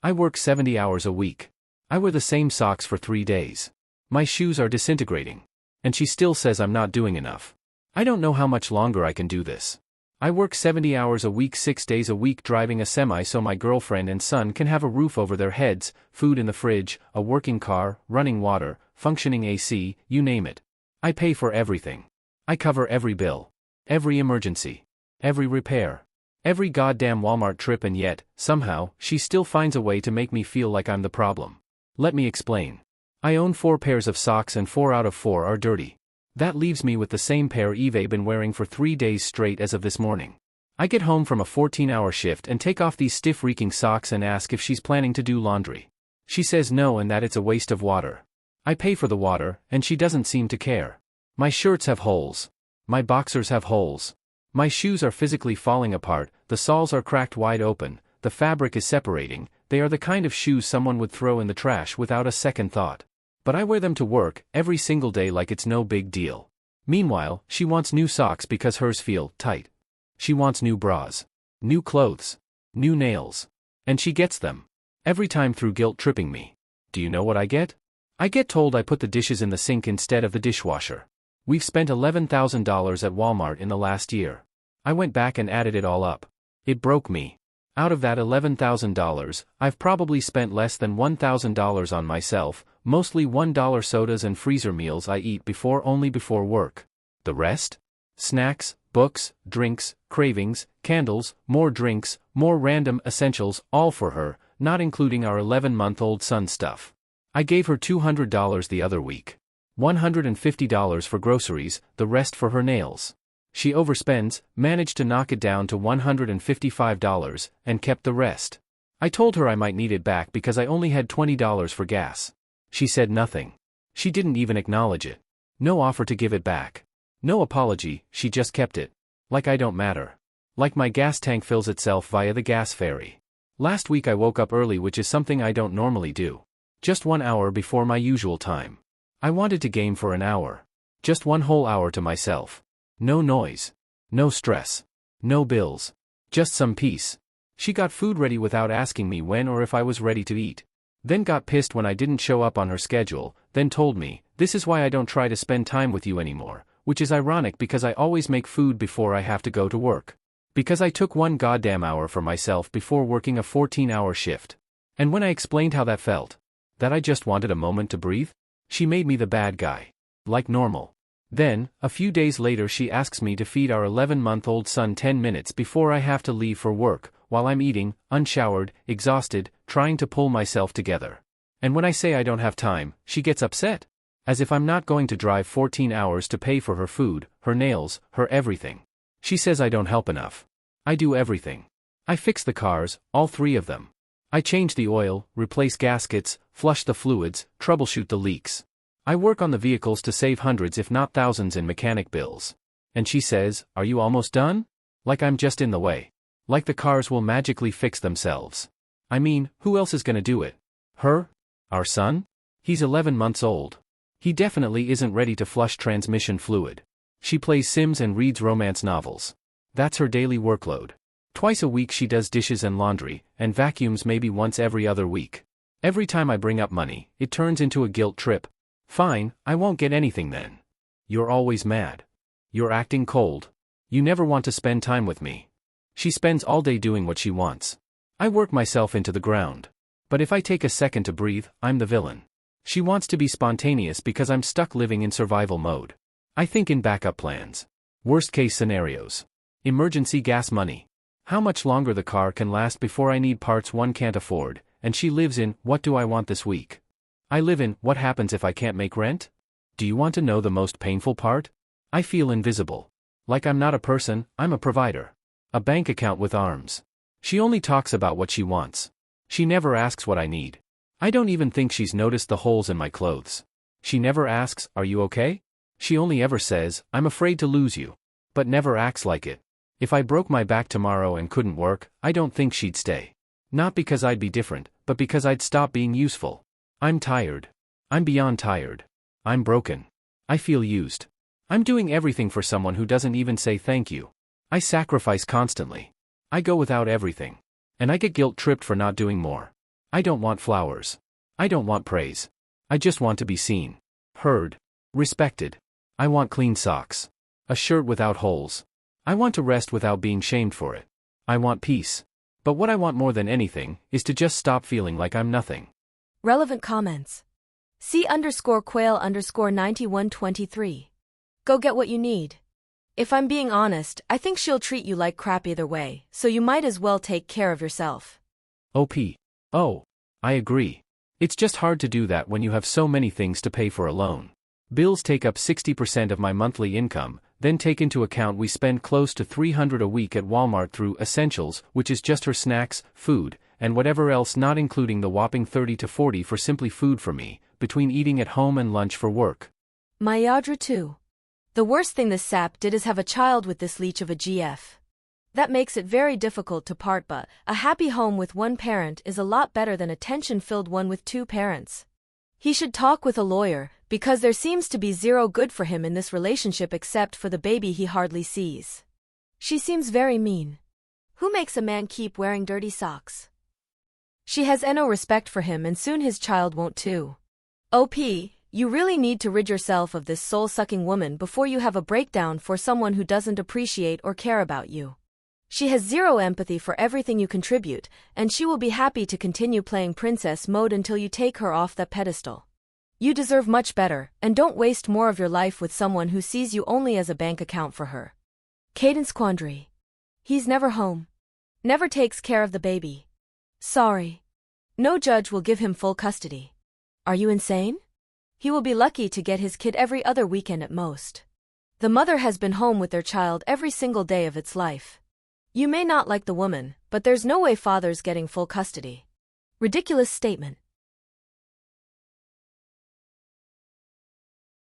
I work 70 hours a week. I wear the same socks for 3 days. My shoes are disintegrating. And she still says I'm not doing enough. I don't know how much longer I can do this. I work 70 hours a week 6 days a week driving a semi so my girlfriend and son can have a roof over their heads, food in the fridge, a working car, running water, functioning AC, you name it. I pay for everything. I cover every bill. Every emergency. Every repair. Every goddamn Walmart trip, and yet, somehow, she still finds a way to make me feel like I'm the problem. Let me explain. I own 4 pairs of socks and 4 out of 4 are dirty. That leaves me with the same pair Eve been wearing for 3 days straight as of this morning. I get home from a 14-hour shift and take off these stiff-reeking socks and ask if she's planning to do laundry. She says no and that it's a waste of water. I pay for the water, and she doesn't seem to care. My shirts have holes. My boxers have holes. My shoes are physically falling apart, the soles are cracked wide open, the fabric is separating. They are the kind of shoes someone would throw in the trash without a second thought. But I wear them to work, every single day like it's no big deal. Meanwhile, she wants new socks because hers feel tight. She wants new bras. New clothes. New nails. And she gets them. Every time through guilt-tripping me. Do you know what I get? I get told I put the dishes in the sink instead of the dishwasher. We've spent $11,000 at Walmart in the last year. I went back and added it all up. It broke me. Out of that $11,000, I've probably spent less than $1,000 on myself, mostly $1 sodas and freezer meals I eat only before work. The rest? Snacks, books, drinks, cravings, candles, more drinks, more random essentials, all for her, not including our 11-month-old son stuff. I gave her $200 the other week. $150 for groceries, the rest for her nails. She overspends, managed to knock it down to $155, and kept the rest. I told her I might need it back because I only had $20 for gas. She said nothing. She didn't even acknowledge it. No offer to give it back. No apology, she just kept it. Like I don't matter. Like my gas tank fills itself via the gas ferry. Last week I woke up early, which is something I don't normally do. Just 1 hour before my usual time. I wanted to game for an hour. Just 1 whole hour to myself. No noise. No stress. No bills. Just some peace. She got food ready without asking me when or if I was ready to eat. Then got pissed when I didn't show up on her schedule, then told me, this is why I don't try to spend time with you anymore, which is ironic because I always make food before I have to go to work. Because I took 1 goddamn hour for myself before working a 14-hour shift. And when I explained how that felt, that I just wanted a moment to breathe, she made me the bad guy. Like normal. Then, a few days later she asks me to feed our 11-month-old son 10 minutes before I have to leave for work, while I'm eating, unshowered, exhausted, trying to pull myself together. And when I say I don't have time, she gets upset. As if I'm not going to drive 14 hours to pay for her food, her nails, her everything. She says I don't help enough. I do everything. I fix the cars, all 3 of them. I change the oil, replace gaskets, flush the fluids, troubleshoot the leaks. I work on the vehicles to save hundreds if not thousands in mechanic bills. And she says, are you almost done? Like I'm just in the way. Like the cars will magically fix themselves. I mean, who else is gonna do it? Her? Our son? He's 11 months old. He definitely isn't ready to flush transmission fluid. She plays Sims and reads romance novels. That's her daily workload. Twice a week she does dishes and laundry, and vacuums maybe once every other week. Every time I bring up money, it turns into a guilt trip. Fine, I won't get anything then. You're always mad. You're acting cold. You never want to spend time with me. She spends all day doing what she wants. I work myself into the ground. But if I take a second to breathe, I'm the villain. She wants to be spontaneous because I'm stuck living in survival mode. I think in backup plans. Worst case scenarios. Emergency gas money. How much longer the car can last before I need parts one can't afford, and she lives in, what do I want this week? I live in, what happens if I can't make rent? Do you want to know the most painful part? I feel invisible. Like I'm not a person, I'm a provider. A bank account with arms. She only talks about what she wants. She never asks what I need. I don't even think she's noticed the holes in my clothes. She never asks, are you okay? She only ever says, I'm afraid to lose you. But never acts like it. If I broke my back tomorrow and couldn't work, I don't think she'd stay. Not because I'd be different, but because I'd stop being useful. I'm tired. I'm beyond tired. I'm broken. I feel used. I'm doing everything for someone who doesn't even say thank you. I sacrifice constantly. I go without everything. And I get guilt-tripped for not doing more. I don't want flowers. I don't want praise. I just want to be seen, heard, respected. I want clean socks. A shirt without holes. I want to rest without being shamed for it. I want peace. But what I want more than anything is to just stop feeling like I'm nothing. Relevant comments. C_quail_9123. Go get what you need. If I'm being honest, I think she'll treat you like crap either way, so you might as well take care of yourself. OP. Oh, I agree. It's just hard to do that when you have so many things to pay for alone. Bills take up 60% of my monthly income, then take into account we spend close to $300 a week at Walmart through essentials, which is just her snacks, food, and whatever else, not including the whopping 30 to 40 for simply food for me, between eating at home and lunch for work. Mayadra too. The worst thing this sap did is have a child with this leech of a GF. That makes it very difficult to part, but a happy home with one parent is a lot better than a tension-filled one with two parents. He should talk with a lawyer, because there seems to be zero good for him in this relationship except for the baby he hardly sees. She seems very mean. Who makes a man keep wearing dirty socks? She has no respect for him, and soon his child won't too. OP, you really need to rid yourself of this soul-sucking woman before you have a breakdown for someone who doesn't appreciate or care about you. She has zero empathy for everything you contribute, and she will be happy to continue playing princess mode until you take her off that pedestal. You deserve much better, and don't waste more of your life with someone who sees you only as a bank account for her. Cadence Quandary. He's never home. Never takes care of the baby. Sorry. No judge will give him full custody. Are you insane? He will be lucky to get his kid every other weekend at most. The mother has been home with their child every single day of its life. You may not like the woman, but there's no way father's getting full custody. Ridiculous statement.